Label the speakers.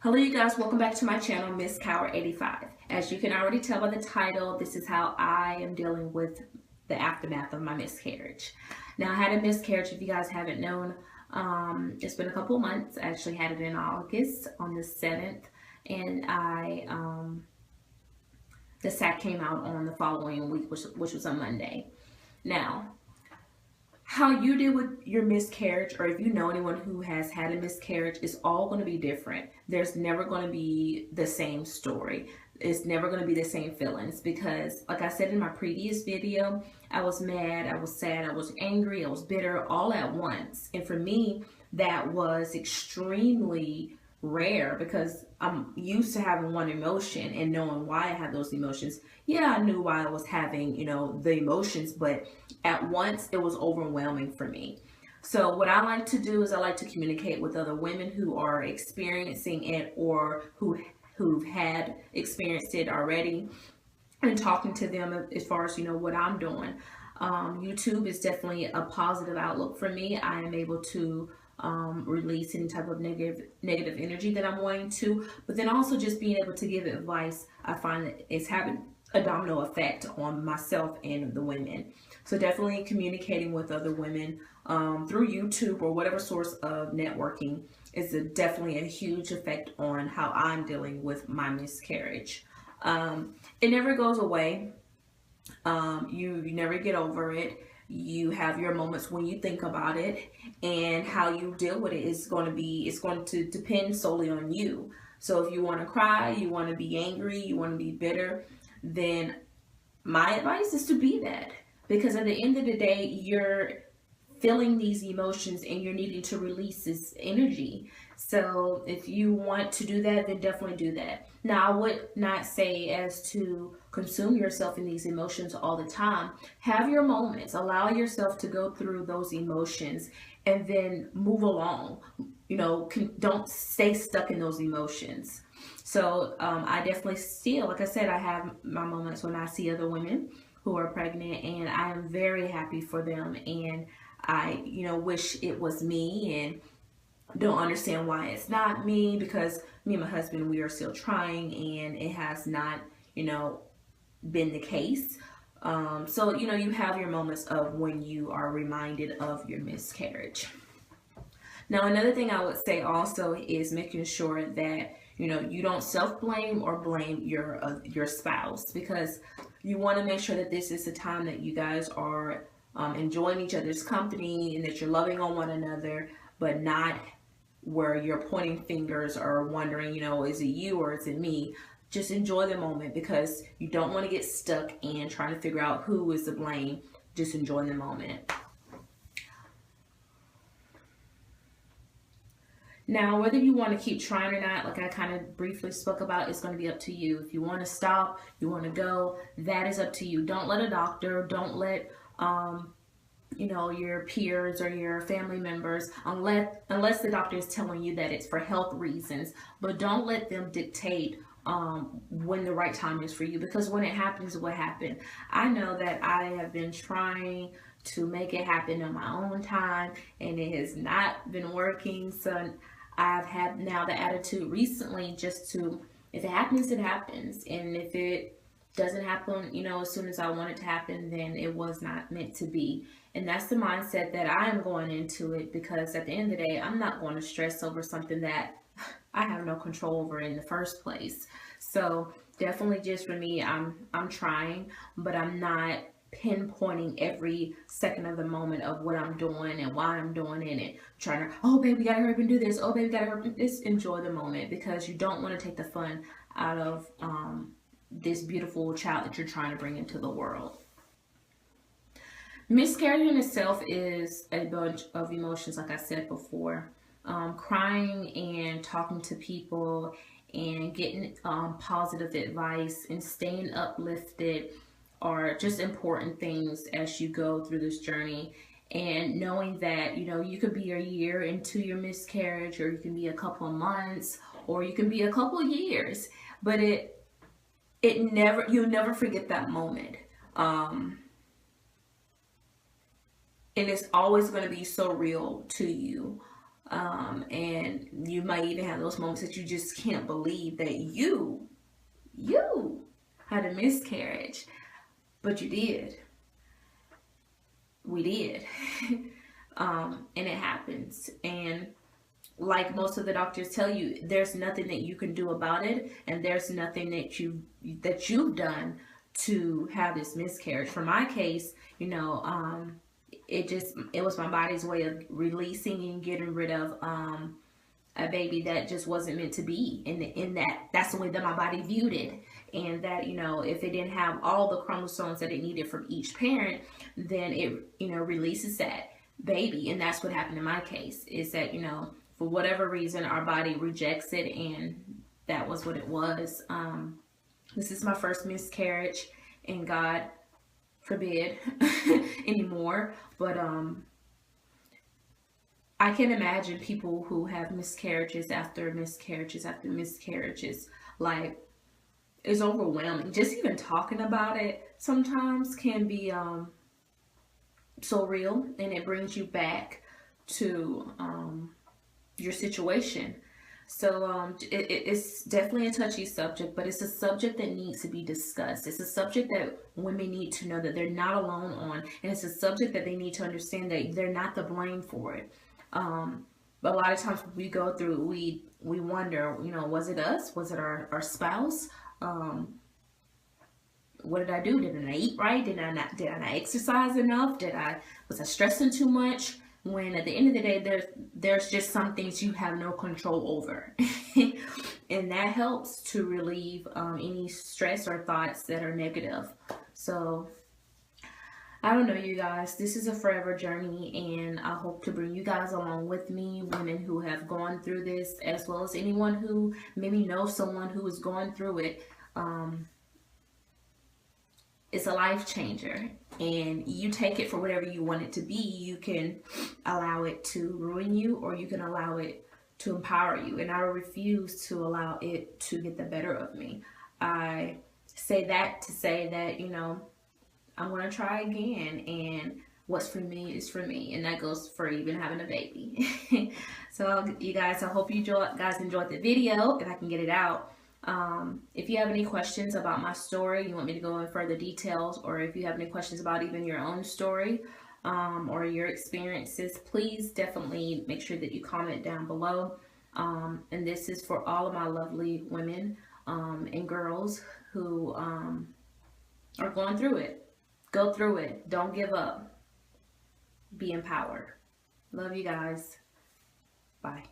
Speaker 1: Hello you guys, welcome back to my channel, Miss.Cowart 85. As you can already tell by the title, this is how I am dealing with the aftermath of my miscarriage. Now I had a miscarriage, if you guys haven't known, it's been a couple of months. I actually had it in August on the 7th, and the sac came out on the following week, which was a Monday. Now, how you deal with your miscarriage, or if you know anyone who has had a miscarriage, is all going to be different. There's never going to be the same story. It's never going to be the same feelings because, like I said in my previous video, I was mad, I was sad, I was angry, I was bitter all at once. And for me, that was extremely rare because I'm used to having one emotion and knowing why I had those emotions. Yeah, I knew why I was having, the emotions, but at once it was overwhelming for me. So what I like to do is I like to communicate with other women who are experiencing it or who've had experienced it already, and talking to them as far as what I'm doing. YouTube is definitely a positive outlook for me. I am able to release any type of negative energy that I'm wanting to, but then also just being able to give advice. I find that it's having a domino effect on myself and the women. So definitely communicating with other women through YouTube or whatever source of networking is definitely a huge effect on how I'm dealing with my miscarriage. It never goes away. You never get over it. You have your moments when you think about it, and how you deal with it is going to depend solely on you. So if you want to cry, you want to be angry, you want to be bitter, then my advice is to be that, because at the end of the day, you're feeling these emotions and you're needing to release this energy. So if you want to do that, then definitely do that. Now, I would not say as to consume yourself in these emotions all the time. Have your moments, allow yourself to go through those emotions and then move along. Don't stay stuck in those emotions. So I definitely still, like I said, I have my moments when I see other women who are pregnant, and I am very happy for them, and I wish it was me, and don't understand why it's not me, because me and my husband, we are still trying, and it has not been the case. So you have your moments of when you are reminded of your miscarriage. Now, another thing I would say also is making sure that you don't self-blame or blame your spouse, because you want to make sure that this is the time that you guys are enjoying each other's company and that you're loving on one another, but not where you're pointing fingers or wondering, is it you or is it me? Just enjoy the moment, because you don't want to get stuck in trying to figure out who is to blame. Just enjoy the moment. Now, whether you want to keep trying or not, like I kind of briefly spoke about, it's going to be up to you. If you want to stop, you want to go, that is up to you. Don't let a doctor, don't let your peers or your family members, unless the doctor is telling you that it's for health reasons, but don't let them dictate when the right time is for you, because when it happens, what happened. I know that I have been trying to make it happen on my own time, and it has not been working. So I've had now the attitude recently just to, if it happens, it happens, and if it doesn't happen, as soon as I want it to happen, then it was not meant to be. And that's the mindset that I am going into it, because at the end of the day, I'm not going to stress over something that I have no control over in the first place. So definitely, just for me, I'm trying, but I'm not pinpointing every second of the moment of what I'm doing and why I'm doing it, and trying to, oh baby, gotta hurry up and do this, oh baby, gotta hurry up. Just enjoy the moment, because you don't want to take the fun out of this beautiful child that you're trying to bring into the world. Miscarriage in itself is a bunch of emotions, like I said before. Crying and talking to people and getting positive advice and staying uplifted are just important things as you go through this journey. And knowing that you could be a year into your miscarriage, or you can be a couple of months, or you can be a couple of years, but you'll never forget that moment. And it's always going to be so real to you. And you might even have those moments that you just can't believe that you had a miscarriage, but you did. We did. And it happens. And like most of the doctors tell you, there's nothing that you can do about it, and there's nothing that you've done to have this miscarriage. For my case, it was my body's way of releasing and getting rid of a baby that just wasn't meant to be. In that's the way that my body viewed it. And that, if it didn't have all the chromosomes that it needed from each parent, then it, releases that baby. And that's what happened in my case, is that, for whatever reason, our body rejects it, and that was what it was. This is my first miscarriage, and God forbid anymore. But I can imagine people who have miscarriages after miscarriages after miscarriages. Like, it's overwhelming. Just even talking about it sometimes can be so real, and it brings you back to your situation. So it's definitely a touchy subject, but it's a subject that needs to be discussed. It's a subject that women need to know that they're not alone on, and it's a subject that they need to understand that they're not to blame for it. But a lot of times when we go through, we wonder, was it us? Was it our spouse? What did I do? Didn't I eat right? Did I not exercise enough? Was I stressing too much? When at the end of the day, there's just some things you have no control over. And that helps to relieve any stress or thoughts that are negative. So I don't know, you guys, this is a forever journey, and I hope to bring you guys along with me, women who have gone through this, as well as anyone who maybe knows someone who is going through it. It's a life changer, and you take it for whatever you want it to be. You can allow it to ruin you, or you can allow it to empower you. And I refuse to allow it to get the better of me. I say that to say that, I'm going to try again, and what's for me is for me. And that goes for even having a baby. So you guys, I hope you guys enjoyed the video, if I can get it out. If you have any questions about my story, you want me to go in further details, or if you have any questions about even your own story, or your experiences, please definitely make sure that you comment down below. And this is for all of my lovely women, and girls who, are going through it. Go through it. Don't give up. Be empowered. Love you guys. Bye.